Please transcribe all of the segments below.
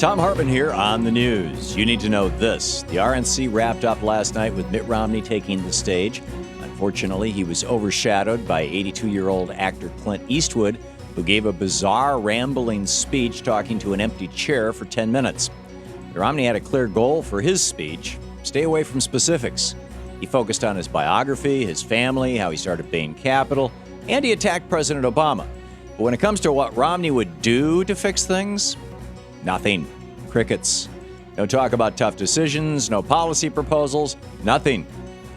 Thom Hartmann here on the news. You need to know this. The RNC wrapped up last night with Mitt Romney taking the stage. Unfortunately, he was overshadowed by 82-year-old actor Clint Eastwood, who gave a bizarre, rambling speech talking to an empty chair for 10 minutes. Romney had a clear goal for his speech: stay away from specifics. He focused on his biography, his family, how he started Bain Capital, and he attacked President Obama. But when it comes to what Romney would do to fix things, nothing. Crickets. No talk about tough decisions, no policy proposals, nothing.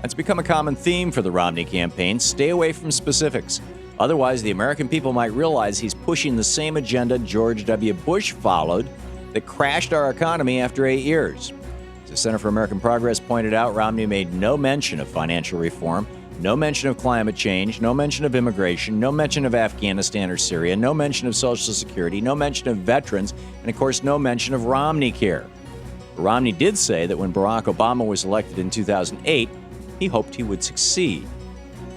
That's become a common theme for the Romney campaign. Stay away from specifics. Otherwise, the American people might realize he's pushing the same agenda George W. Bush followed that crashed our economy after 8 years. As the Center for American Progress pointed out, Romney made no mention of financial reform, no mention of climate change, no mention of immigration, no mention of Afghanistan or Syria, no mention of Social Security, no mention of veterans, and of course no mention of Romney Care. Romney did say that when Barack Obama was elected in 2008, he hoped he would succeed.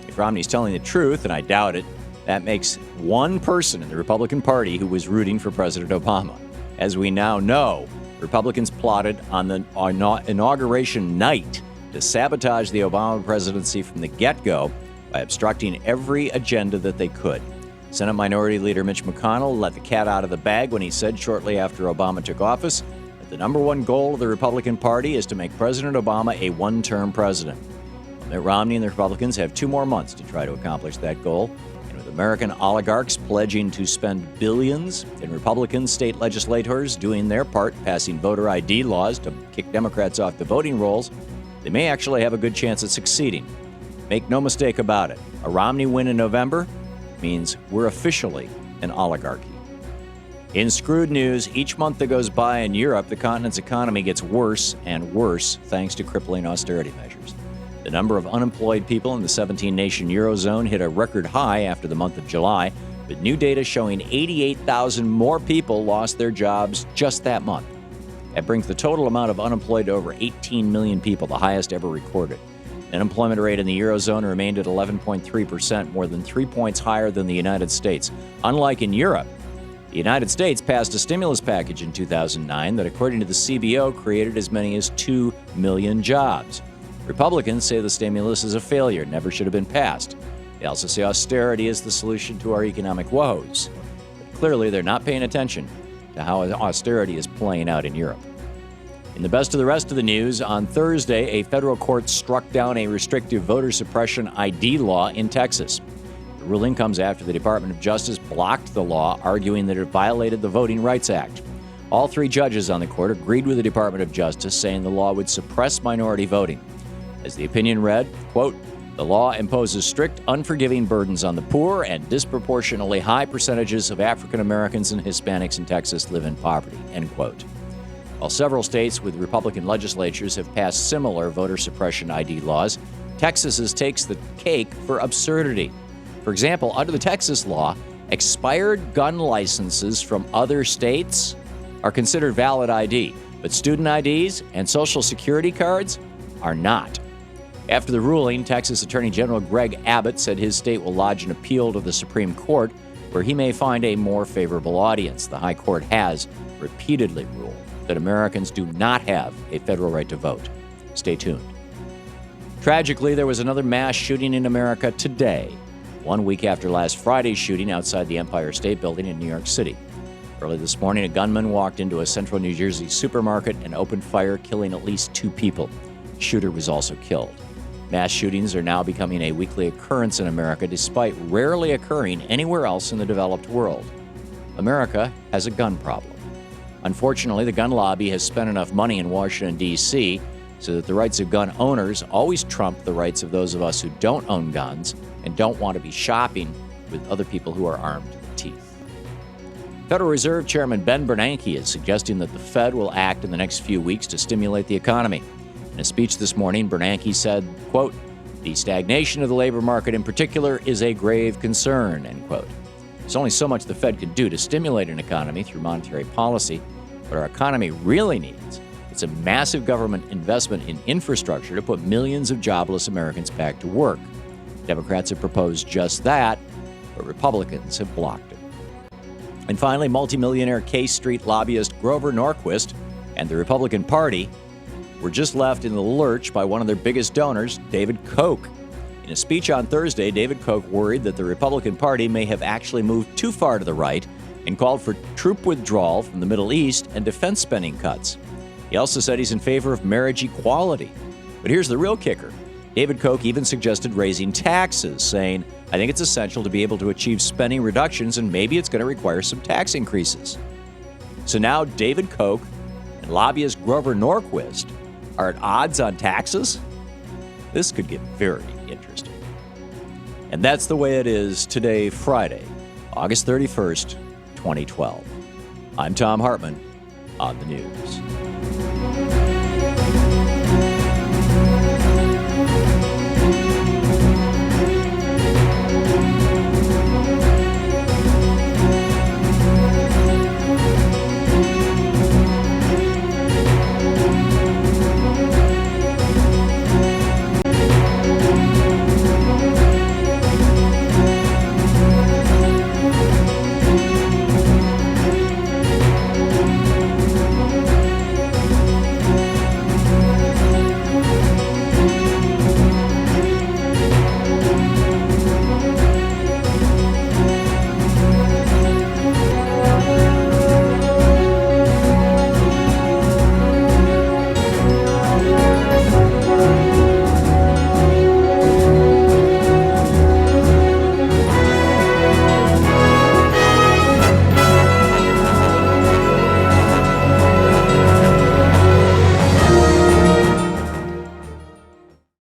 If Romney's telling the truth, and I doubt it, that makes one person in the Republican Party who was rooting for President Obama. As we now know, Republicans plotted on the inauguration night to sabotage the Obama presidency from the get-go by obstructing every agenda that they could. Senate Minority Leader Mitch McConnell let the cat out of the bag when he said shortly after Obama took office that the number one goal of the Republican Party is to make President Obama a one-term president. Mitt Romney and the Republicans have 2 more months to try to accomplish that goal. And with American oligarchs pledging to spend billions and Republican state legislators doing their part, passing voter ID laws to kick Democrats off the voting rolls, they may actually have a good chance at succeeding. Make no mistake about it, a Romney win in November means we're officially an oligarchy. In screwed news, each month that goes by in Europe, the continent's economy gets worse and worse thanks to crippling austerity measures. The number of unemployed people in the 17-nation Eurozone hit a record high after the month of July, with new data showing 88,000 more people lost their jobs just that month. That brings the total amount of unemployed to over 18 million people, the highest ever recorded. The unemployment rate in the Eurozone remained at 11.3%, more than 3 points higher than the United States. Unlike in Europe, the United States passed a stimulus package in 2009 that, according to the CBO, created as many as 2 million jobs. Republicans say the stimulus is a failure, never should have been passed. They also say austerity is the solution to our economic woes. But clearly, they're not paying attention to how austerity is playing out in Europe. In the best of the rest of the news, on Thursday, a federal court struck down a restrictive voter suppression ID law in Texas. The ruling comes after the Department of Justice blocked the law, arguing that it violated the Voting Rights Act. All 3 judges on the court agreed with the Department of Justice, saying the law would suppress minority voting. As the opinion read, quote, "The law imposes strict, unforgiving burdens on the poor, and disproportionately high percentages of African Americans and Hispanics in Texas live in poverty," end quote. While several states with Republican legislatures have passed similar voter suppression ID laws, Texas's takes the cake for absurdity. For example, under the Texas law, expired gun licenses from other states are considered valid ID, but student IDs and Social Security cards are not. After the ruling, Texas Attorney General Greg Abbott said his state will lodge an appeal to the Supreme Court, where he may find a more favorable audience. The High Court has repeatedly ruled that Americans do not have a federal right to vote. Stay tuned. Tragically, there was another mass shooting in America today, 1 week after last Friday's shooting outside the Empire State Building in New York City. Early this morning, a gunman walked into a central New Jersey supermarket and opened fire, killing at least 2 people. The shooter was also killed. Mass shootings are now becoming a weekly occurrence in America, despite rarely occurring anywhere else in the developed world. America has a gun problem. Unfortunately, the gun lobby has spent enough money in Washington, D.C., so that the rights of gun owners always trump the rights of those of us who don't own guns and don't want to be shopping with other people who are armed to the teeth. Federal Reserve Chairman Ben Bernanke is suggesting that the Fed will act in the next few weeks to stimulate the economy. In a speech this morning, Bernanke said, quote, "The stagnation of the labor market in particular is a grave concern," end quote. There's only so much the Fed can do to stimulate an economy through monetary policy. What our economy really needs is a massive government investment in infrastructure to put millions of jobless Americans back to work. Democrats have proposed just that, but Republicans have blocked it. And finally, multimillionaire K Street lobbyist Grover Norquist and the Republican Party were just left in the lurch by one of their biggest donors, David Koch. In a speech on Thursday, David Koch worried that the Republican Party may have actually moved too far to the right and called for troop withdrawal from the Middle East and defense spending cuts. He also said he's in favor of marriage equality. But here's the real kicker. David Koch even suggested raising taxes, saying, "I think it's essential to be able to achieve spending reductions, and maybe it's going to require some tax increases." So now David Koch and lobbyist Grover Norquist are at odds on taxes? This could get very interesting. And that's the way it is today, Friday, August 31st, 2012. I'm Thom Hartmann on the news.